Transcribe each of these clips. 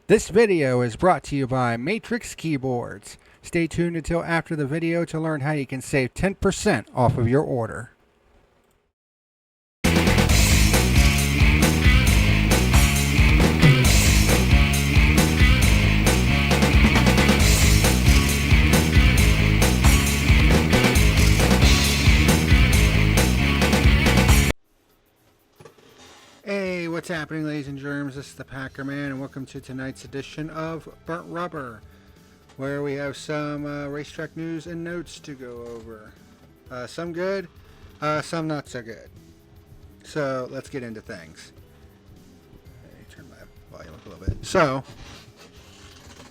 This video is brought to you by Matrix Keyboards. Stay tuned until after the video to learn how you can save 10% off of your order. Hey, what's happening, ladies and germs? This is the PackerMan, and welcome to tonight's edition of Burnt Rubber, where we have some racetrack news and notes to go over. Some good, some not so good. So let's get into things. Let me turn my volume up a little bit. So,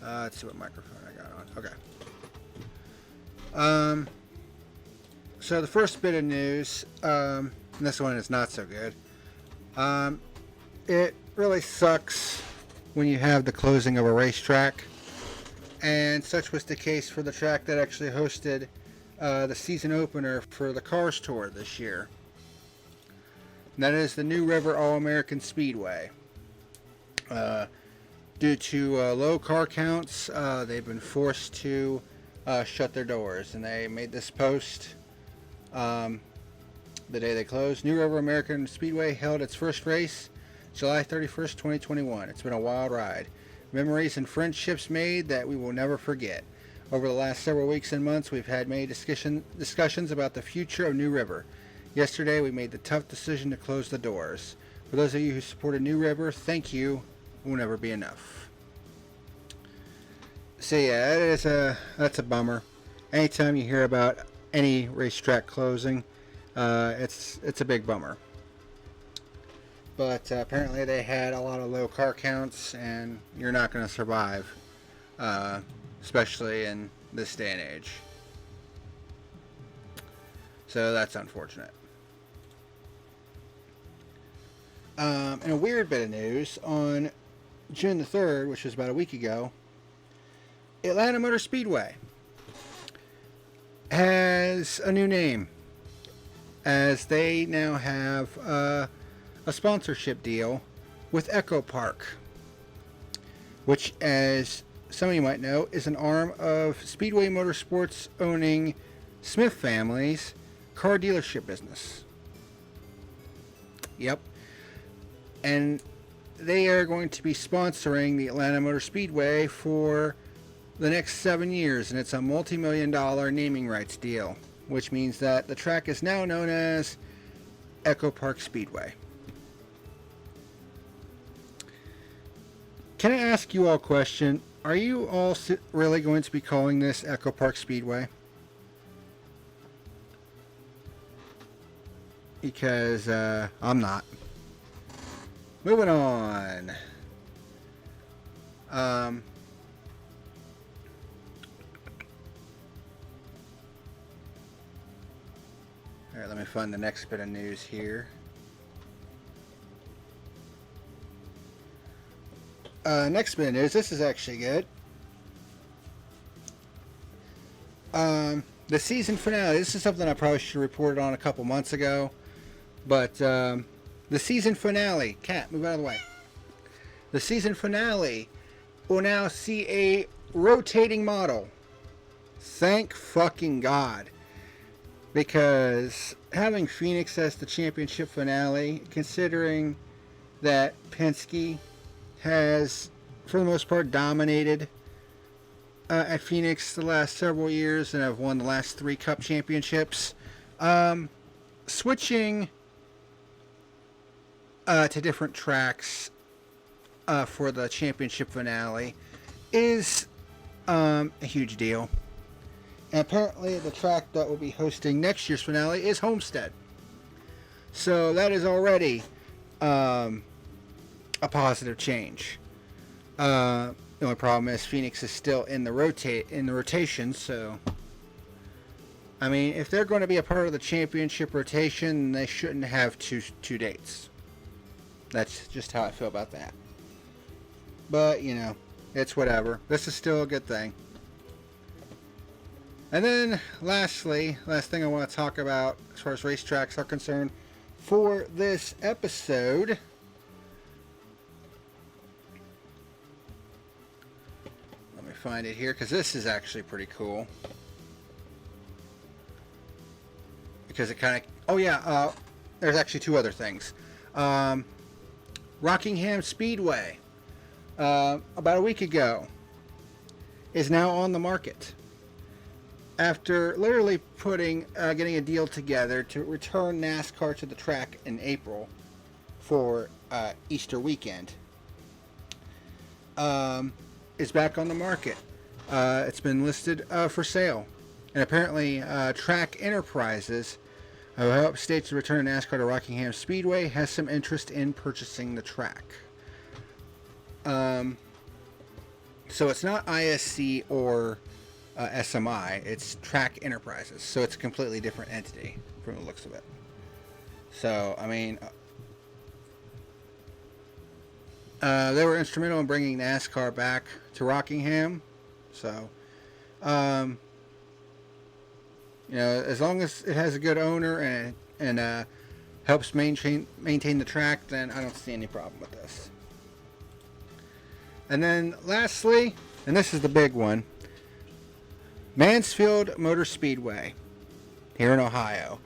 let's see what microphone I got on. Okay. So the first bit of news, and this one is not so good. It really sucks when you have the closing of a racetrack, and such was the case for the track that actually hosted the season opener for the Cars Tour this year. And that is the New River All-American Speedway. Due to low car counts, they've been forced to shut their doors, and they made this post the day they closed. New River American Speedway held its first race July 31st, 2021. It's been a wild ride. Memories and friendships made that we will never forget. Over the last several weeks and months, we've had many discussions about the future of New River. Yesterday, we made the tough decision to close the doors. For those of you who supported New River, thank you. It will never be enough. So yeah, that's a bummer. Anytime you hear about any racetrack closing, it's a big bummer. But apparently they had a lot of low car counts, and you're not going to survive, especially in this day and age. So that's unfortunate. And a weird bit of news, on June the 3rd, which was about a week ago, Atlanta Motor Speedway has a new name, as they now have a sponsorship deal with Echo Park, which, as some of you might know, is an arm of Speedway Motorsports owning Smith family's car dealership business. Yep. And they are going to be sponsoring the Atlanta Motor Speedway for the next 7 years, and it's a multi-million-dollar naming rights deal, which means that the track is now known as Echo Park Speedway. Can I ask you all a question? Are you all really going to be calling this Echo Park Speedway? Because I'm not. Moving on. Alright, let me find the next bit of news here. Next bit of news. This is actually good. The season finale. This is something I probably should have reported on a couple months ago. But the season finale. Cat, move out of the way. The season finale will now see a rotating model. Thank fucking God. Because having Phoenix as the championship finale, considering that Penske has, for the most part, dominated at Phoenix the last several years and have won the last 3 Cup championships, switching to different tracks for the championship finale is a huge deal. And apparently the track that will be hosting next year's finale is Homestead. So that is already a positive change. The only problem is Phoenix is still in the rotation, so I mean, if they're going to be a part of the championship rotation, they shouldn't have two dates. That's just how I feel about that. But, you know, it's whatever. This is still a good thing. And then, last thing I want to talk about as far as racetracks are concerned for this episode find it here because this is actually pretty cool. Because it kind of... Oh yeah, there's actually two other things. Rockingham Speedway, about a week ago, is now on the market. After literally getting a deal together to return NASCAR to the track in April for Easter weekend, is back on the market. It's been listed for sale. And apparently Track Enterprises, who helps states to return NASCAR to Rockingham Speedway, has some interest in purchasing the track. So it's not ISC or SMI, it's Track Enterprises. So it's a completely different entity from the looks of it. So, I mean, they were instrumental in bringing NASCAR back to Rockingham. So, you know, as long as it has a good owner and helps maintain the track, then I don't see any problem with this. And then lastly, and this is the big one, Mansfield Motor Speedway here in Ohio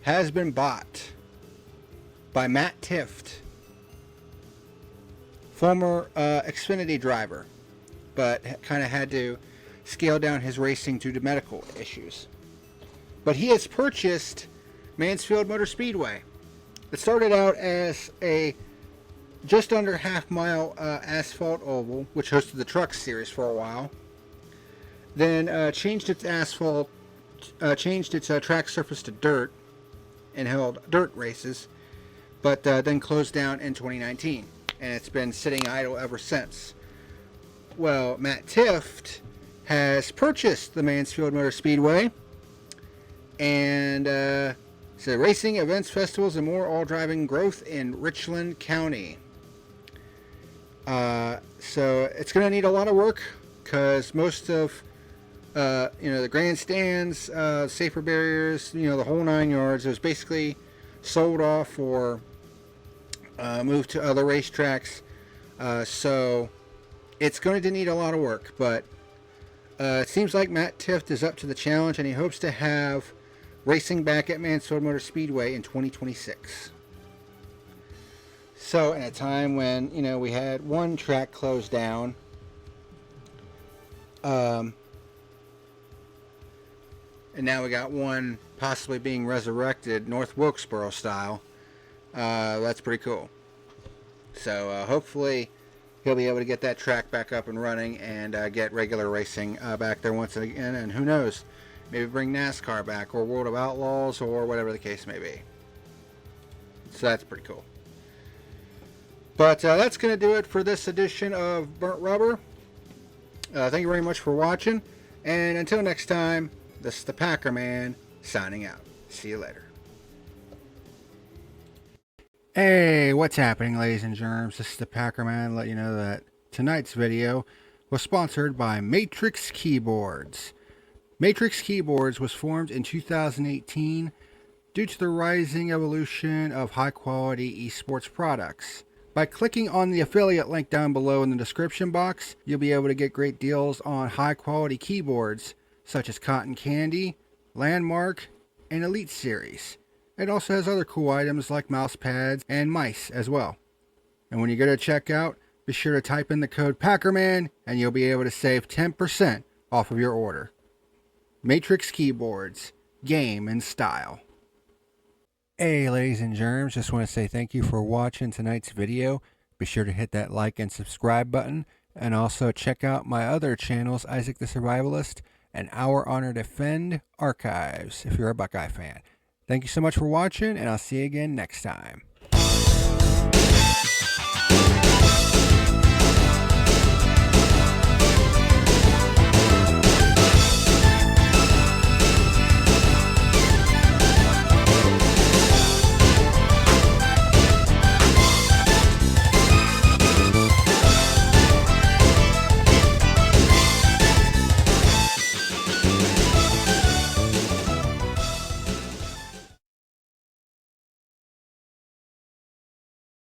has been bought by Matt Tifft, former Xfinity driver, but kind of had to scale down his racing due to medical issues. But he has purchased Mansfield Motor Speedway. It started out as a just under half-mile asphalt oval, which hosted the Truck Series for a while. Then changed its track surface to dirt and held dirt races, but then closed down in 2019, and it's been sitting idle ever since. Well, Matt Tifft has purchased the Mansfield Motor Speedway, and so racing, events, festivals, and more, all driving growth in Richland County. So it's going to need a lot of work because most of the grandstands, safer barriers, the whole 9 yards, it was basically sold off or moved to other racetracks. So it's going to need a lot of work, but it seems like Matt Tifft is up to the challenge, and he hopes to have racing back at Mansfield Motor Speedway in 2026. So, in a time when, we had one track closed down, and now we got one possibly being resurrected, North Wilkesboro style, that's pretty cool. So, hopefully he'll be able to get that track back up and running and get regular racing back there once again, and who knows, maybe bring NASCAR back, or World of Outlaws, or whatever the case may be. So that's pretty cool. But that's going to do it for this edition of Burnt Rubber. Thank you very much for watching, and until next time, this is the PackerMan signing out. See you later. Hey, what's happening, ladies and germs? This is the PackerMan. Let you know that tonight's video was sponsored by Matrix Keyboards. Matrix Keyboards was formed in 2018 due to the rising evolution of high-quality esports products. By clicking on the affiliate link down below in the description box, you'll be able to get great deals on high-quality keyboards such as Cotton Candy, Landmark, and Elite Series. It also has other cool items like mouse pads and mice as well. And when you go to checkout, be sure to type in the code PackerMan and you'll be able to save 10% off of your order. Matrix Keyboards, game in style. Hey ladies and germs, just want to say thank you for watching tonight's video. Be sure to hit that like and subscribe button, and also check out my other channels, Isaac the Survivalist and Our Honor Defend Archives, if you're a Buckeye fan. Thank you so much for watching, and I'll see you again next time.